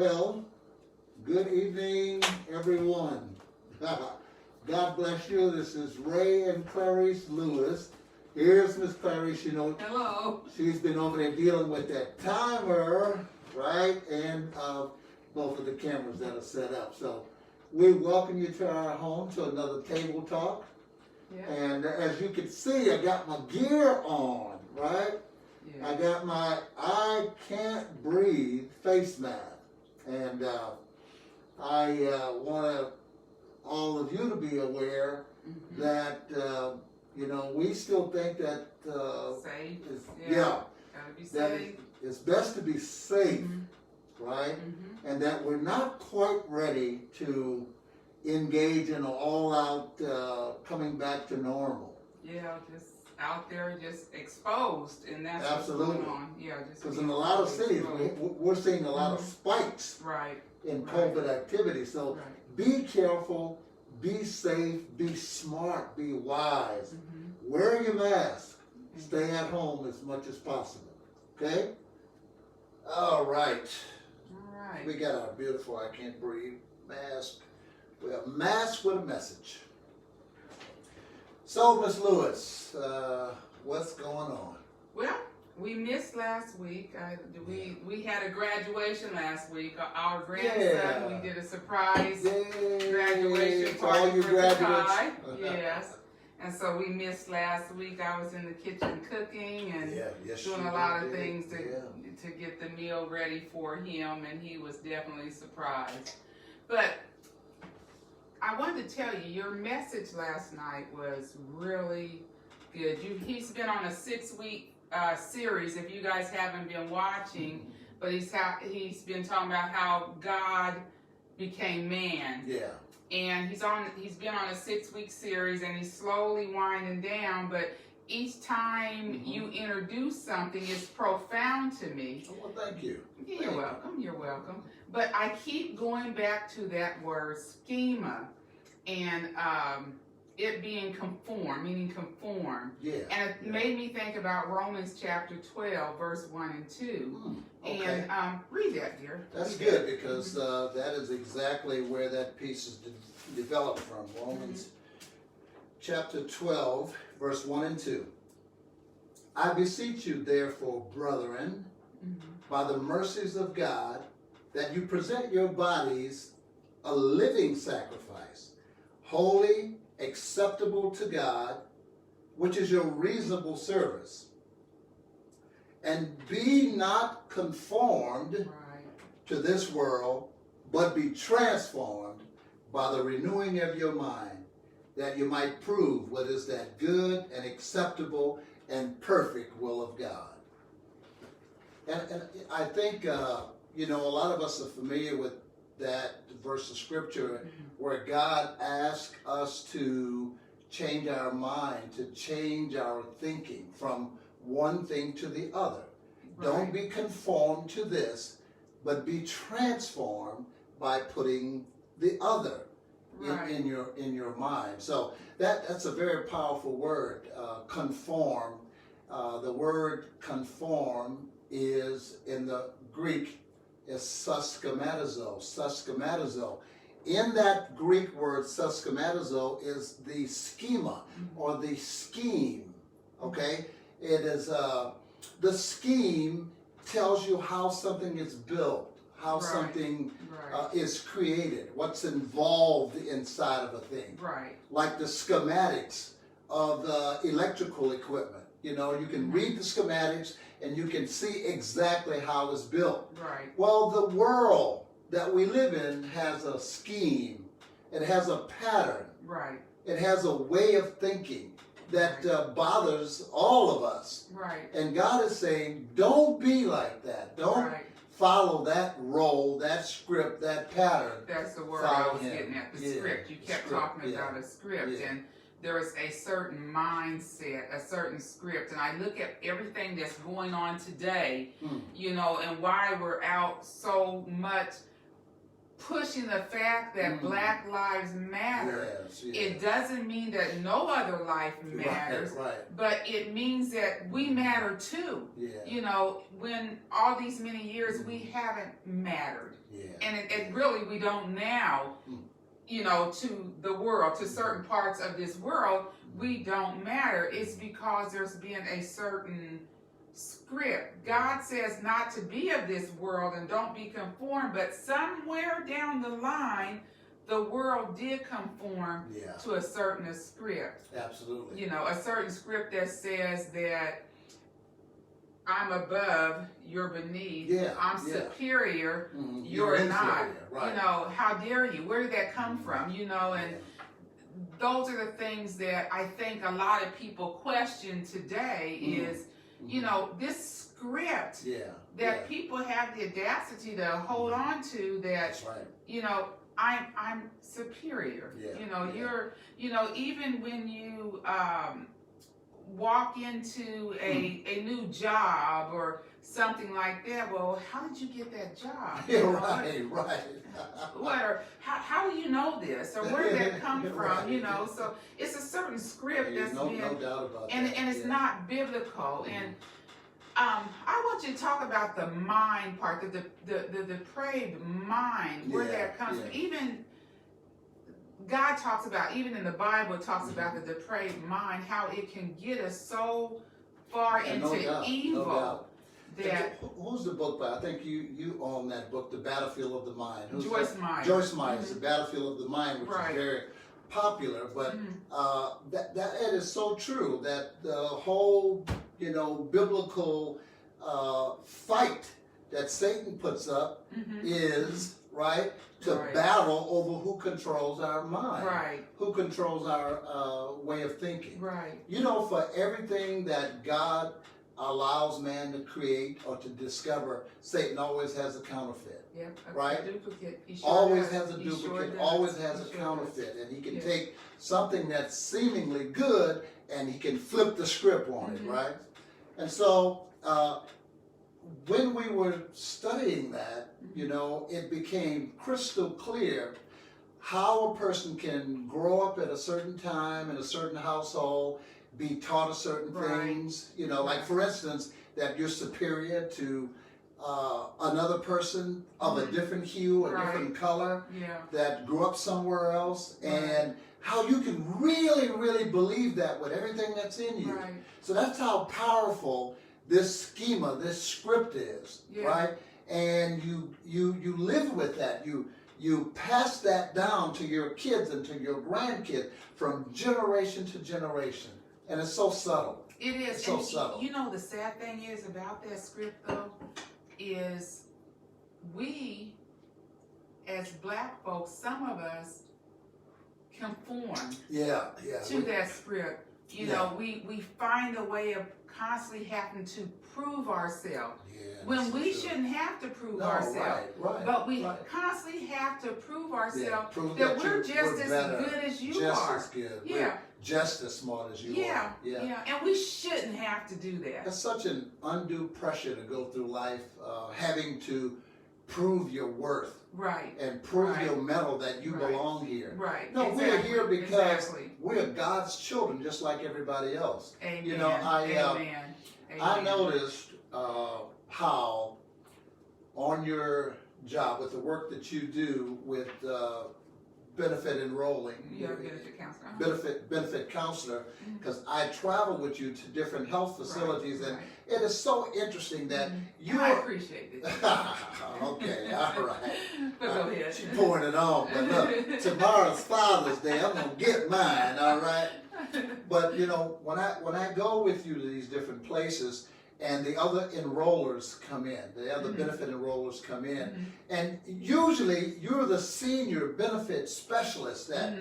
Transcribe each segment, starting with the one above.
Well, good evening, everyone. God bless you. This is Ray and Clarice Lewis. Here's Miss Clarice. You know, Hello. she's been over there dealing with that timer, right? And both of the cameras that are set up. So we welcome you to our home, to another table talk. Yeah. And as you can see, I got my gear on, right? Yeah. I got my I Can't Breathe face mask. And I want all of you to be aware that, we still think that Safe. Gotta be that safe. it's best to be safe, right? And that we're not quite ready to engage in an all-out coming back to normal. Yeah, just out there, just exposed, and that's Absolutely. what's going on. Yeah, just Because in a lot of cities, exposed. we're seeing a lot of spikes Right. in Right. COVID activity. So Right. be careful, be safe, be smart, be wise. Wear your mask. Stay at home as much as possible. Okay? All right. All right. We got our beautiful I Can't Breathe mask. We have mask with a message. So, Miss Lewis, what's going on? Well, we missed last week. We had a graduation last week. Our grandson, Yeah. we did a surprise Yay! graduation To all party you for graduates. Takai. Yes. And so we missed last week. I was in the kitchen cooking and Yes, doing you a lot of did. things Yeah. to get the meal ready for him, and he was definitely surprised. But I wanted to tell you, your message last night was really good. He's been on a 6-week series, if you guys haven't been watching, but he's been talking about how God became man. Yeah. And he's been on a 6-week series, and he's slowly winding down, but each time you introduce something, it's profound to me. Oh, well, thank you. You're welcome. But I keep going back to that word schema, and it being conform, meaning conform. Yeah. And it made me think about Romans chapter 12, verse 1 and 2. Okay. And read that, dear. That's Read good because that is exactly where that piece is developed from. Romans chapter 12, verse 1 and 2. I beseech you, therefore, brethren, by the mercies of God, that you present your bodies a living sacrifice, holy, acceptable to God, which is your reasonable service. And be not conformed to this world, but be transformed by the renewing of your mind, that you might prove what is that good and acceptable and perfect will of God. And I think, a lot of us are familiar with that verse of scripture where God asks us to change our mind, to change our thinking from one thing to the other. Right. Don't be conformed to this, but be transformed by putting the other in your mind. So that's a very powerful word, conform. The word conform is in the Greek is suschematizo. In that Greek word suschematizo is the schema or the scheme. Okay, it is the scheme tells you how something is built, how something is created, what's involved inside of a thing. Right. Like the schematics of electrical equipment. You can read the schematics and you can see exactly how it's built. Right. Well, the world that we live in has a scheme. It has a pattern. Right. It has a way of thinking that bothers all of us. Right. And God is saying, don't be like that. Don't follow that role, that script, that pattern. That's the word I was getting at, the script. You kept talking about a script, and there is a certain mindset, a certain script. And I look at everything that's going on today, and why we're out so much pushing the fact that Black lives matter. Yes, yes. It doesn't mean that no other life matters, Right. but it means that we matter too. Yeah. You know, when all these many years we haven't mattered. Yeah. And it really, we don't now, you know, to the world, to certain parts of this world, we don't matter. It's because there's been a certain script. God says not to be of this world and don't be conformed, but somewhere down the line, the world did conform to a certain script. Absolutely. You know, a certain script that says that I'm above, you're beneath. I'm superior, you're not. Right. You know, how dare you? Where did that come from? You know, and those are the things that I think a lot of people question today is, you know, this script that people have the audacity to hold on to that, you know, I'm superior. You know, you're, you know, even when you walk into a new job or something like that, well, how did you get that job? Yeah, right. What, or how do you know this, or where did that come from? You know, so it's a certain script that's no been, doubt about and that. it's not biblical. And I want you to talk about the mind part, the depraved mind, where that comes from. Even God talks about, even in the Bible, it talks about the depraved mind, how it can get us so far into evil. That who's the book by? I think you own that book, The Battlefield of the Mind. Joyce Meyer. Joyce Meyer's The Battlefield of the Mind, which is very popular. But that it is so true that the whole, you know, biblical fight that Satan puts up is to battle over who controls our mind, who controls our way of thinking. You know, for everything that God allows man to create or to discover, Satan always has a counterfeit. A duplicate. He sure always does. has a He duplicate, sure always has a counterfeit. And he can take something that's seemingly good and he can flip the script on it, right? And so when we were studying that, you know, it became crystal clear how a person can grow up at a certain time in a certain household, be taught certain things, you know, like for instance, that you're superior to another person of a different hue, a different color, that grew up somewhere else, and how you can really, really believe that with everything that's in you. So that's how powerful this schema, this script is, right? And you live with that. You pass that down to your kids and to your grandkids from generation to generation. And it's so subtle. It is. It's so subtle. You know, the sad thing is about that script, though, is we, as black folks, some of us conform to that script. You know, we find a way of constantly having to prove ourselves when we shouldn't have to prove ourselves. But we constantly have to prove ourselves that we're just as good as you are. Just as good. Just as smart as you are. And we shouldn't have to do that. That's such an undue pressure to go through life, having to prove your worth. And prove your mettle that you belong here. No, we're here because we're God's children, just like everybody else. Amen. You know, I noticed how on your job, with the work that you do with benefit enrolling, you're a benefit counselor, because I travel with you to different health facilities, and it is so interesting that you I appreciate it. Okay, all right. But go ahead. She's pouring it on, but look, tomorrow's Father's Day, I'm gonna get mine, all right? But you know, when I go with you to these different places, and the other enrollers come in, the other benefit enrollers come in, and usually you're the senior benefit specialist that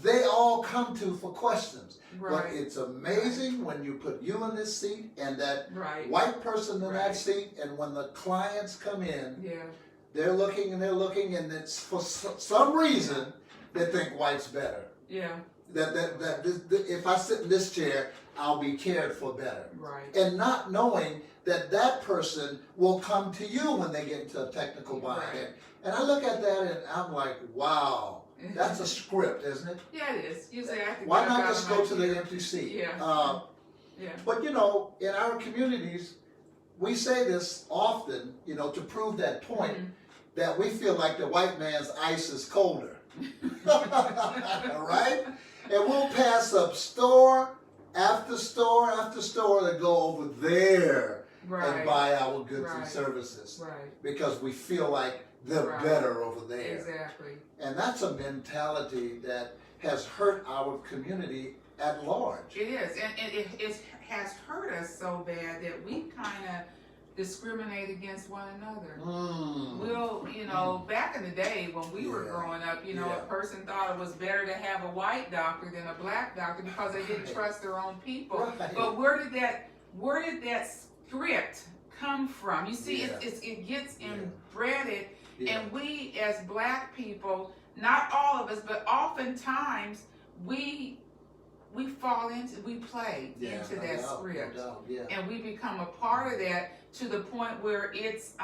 they all come to for questions. But it's amazing when you put you in this seat and that white person in that seat, and when the clients come in, they're looking, and it's for some reason they think white's better. That if I sit in this chair, I'll be cared for better. Right. And not knowing that that person will come to you when they get into a technical bind. Right. And I look at that and I'm like, wow, that's a script, isn't it? Yeah, it is. You say I have to Why get not out just of my go to the chair. empty seat? Yeah. Yeah. But you know, in our communities, we say this often, you know, to prove that point, that we feel like the white man's ice is colder. Right? And we'll pass up store after store after store to go over there Right. and buy our goods and Right. services. Right. Because we feel like they're Right. better over there. Exactly. And that's a mentality that has hurt our community at large. It is, and it has hurt us so bad that we kind of discriminate against one another. We'll, you know, back in the day when we were Yeah. growing up, you know, Yeah. a person thought it was better to have a white doctor than a black doctor because they didn't Right. trust their own people. Right. But where did that script come from? You see, Yeah. it gets Yeah. embedded, Yeah. and we as black people, not all of us, but oftentimes we fall into, we play Yeah, into no that doubt, script, no doubt, yeah. and we become a part of that to the point where it's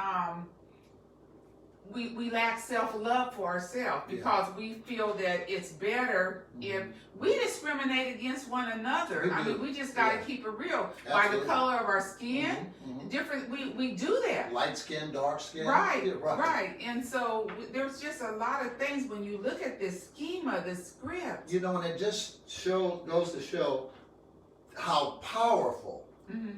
we lack self-love for ourselves because we feel that it's better if we discriminate against one another. We I do. mean, we just got to Yeah. keep it real. By the Absolutely. color of our skin, different, we do that. Light skin, dark skin. Right, Yeah, right. And so there's just a lot of things when you look at this schema, this script. You know, and it just goes to show how powerful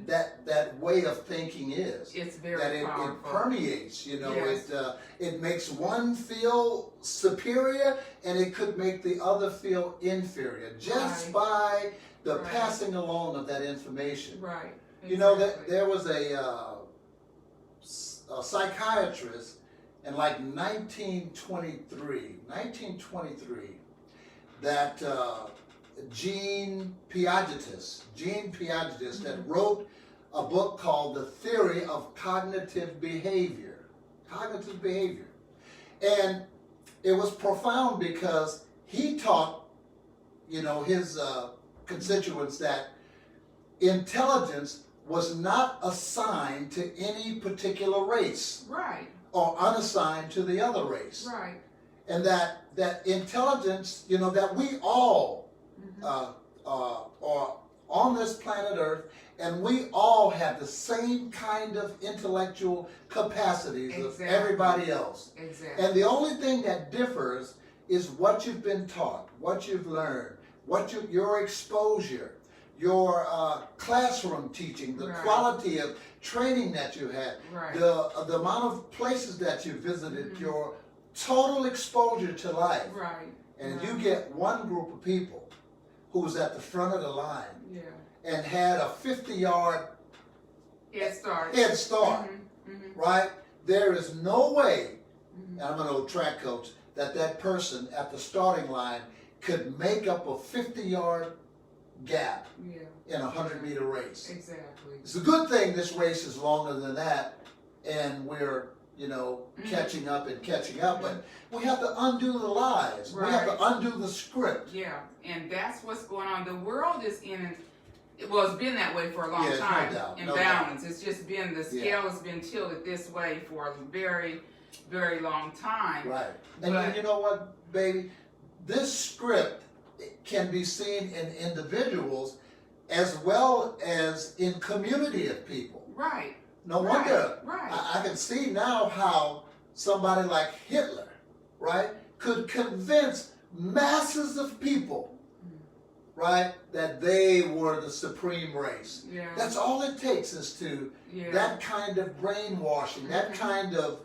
that way of thinking is. It's very that it powerful. permeates, you know, Yes. it makes one feel superior and it could make the other feel inferior just Right. by the Right. passing along of that information. Right. You know, that exactly. there was a psychiatrist in like 1923, that Jean Piaget that wrote a book called The Theory of Cognitive Behavior. Cognitive behavior. And it was profound because he taught, you know, his constituents that intelligence was not assigned to any particular race Right. or unassigned to the other race. Right. And that intelligence, you know, that we all are on this planet Earth, and we all have the same kind of intellectual capacities of Exactly. everybody else. Exactly. And the only thing that differs is what you've been taught, what you've learned, your exposure, your classroom teaching, the Right. quality of training that you had, Right. the amount of places that you visited, your total exposure to life. Right. And right. you get one group of people who's at the front of the line Yeah. and had a 50-yard Head start. head start, right? There is no way, and I'm an old track coach, that person at the starting line could make up a 50-yard gap Yeah. in a 100-meter race. Exactly. It's a good thing this race is longer than that, and we're, you know, catching up, but we have to undo the lies. We have to undo the script. Yeah, and that's what's going on. The world is well, it's been that way for a long Yeah, time. no doubt, In no balance. It's just been, the Yeah. scale has been tilted this way for a very, very long time. Right. And But- you know what, baby? This script can be seen in individuals as well as in community of people. Right. No Right, wonder right. I can see now how somebody like Hitler, right, could convince masses of people, right, that they were the supreme race. Yeah. That's all it takes is to Yeah. that kind of brainwashing, that kind of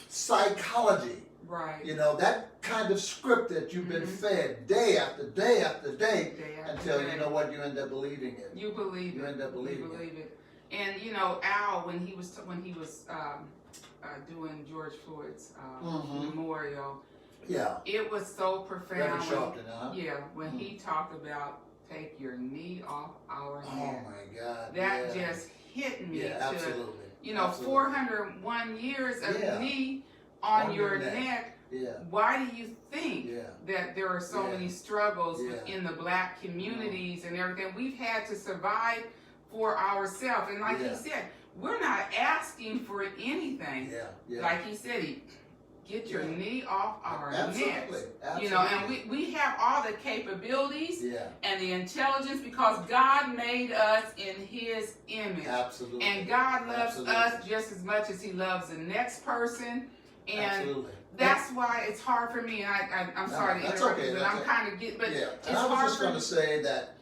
psychology. Right. You know, that kind of script that you've been fed day after day after day, Day after until day. you know what, you end up believing it. You believe You it. end up believing You it. believe it. And you know, Al, when he was doing George Floyd's memorial, Yeah. it was so profound. Reverend Sharpton, huh? Yeah, when he talked about take your knee off our Oh neck. my God. That yeah. just hit me. Yeah, to, absolutely. You know, Absolutely. 401 years of Yeah. knee on On your your neck. neck Yeah. Why do you think Yeah. that there are so Yeah. many struggles Yeah. within the black communities and everything? We've had to survive for ourselves. And like Yeah. he said, we're not asking for anything. Yeah. Yeah. Like he said, get your Yeah. knee off our Absolutely. necks. Absolutely. You know, and we have all the capabilities Yeah. and the intelligence because God made us in his image. Absolutely. And God loves Absolutely. us just as much as he loves the next person. And Absolutely. that's why it's hard for me. And I'm No, sorry to that's interrupt okay. you, but That's I'm okay. kind of getting, but Yeah. it's And I was hard just for going me. to say that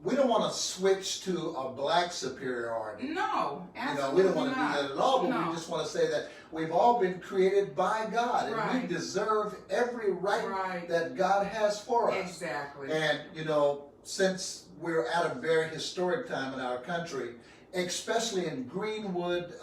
we don't want to switch to a black superiority. No, You know, absolutely we don't want to not. do that at all, but No. we just want to say that we've all been created by God, and Right. we deserve every right Right. that God has for us. Exactly. And, you know, since we're at a very historic time in our country, especially in Greenwood,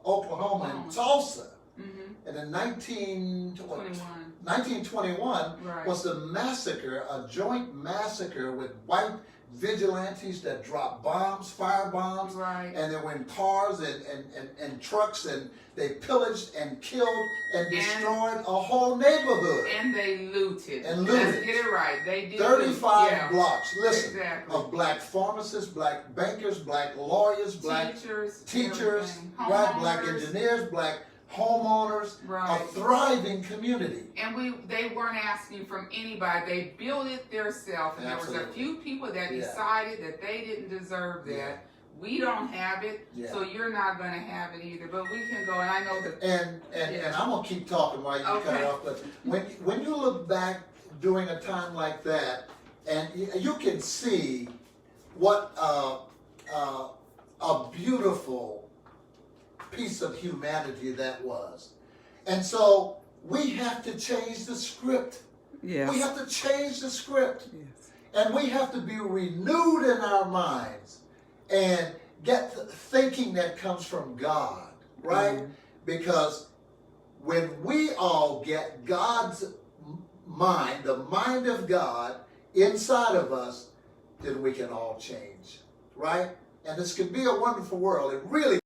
Oklahoma, and Tulsa, Mm-hmm. and in 21. 1921 Right. was the massacre, a joint massacre with white vigilantes that dropped bombs, fire bombs, Right. and they were in cars and trucks, and they pillaged and killed and destroyed a whole neighborhood. And they looted. And Let's looted. get it right. They did 35 loot. Yeah. blocks, listen, Exactly. of black pharmacists, black bankers, black lawyers, black teachers, teachers, everything. right, black Homeowners. engineers, black homeowners, Right. a thriving community. And they weren't asking from anybody. They built it themselves. And there was Absolutely. a few people that Yeah. decided that they didn't deserve that. Yeah. We don't have it, Yeah. so you're not going to have it either. But we can go, and I know that. And I'm gonna keep talking while you cut Okay. it off. But when you look back during a time like that, and you can see what a beautiful piece of humanity that was, and so we have to change the script. Yes. We have to change the script, Yes. and we have to be renewed in our minds and get the thinking that comes from God, right? Mhm. Because when we all get God's mind, the mind of God inside of us, then we can all change, right? And this can be a wonderful world. It really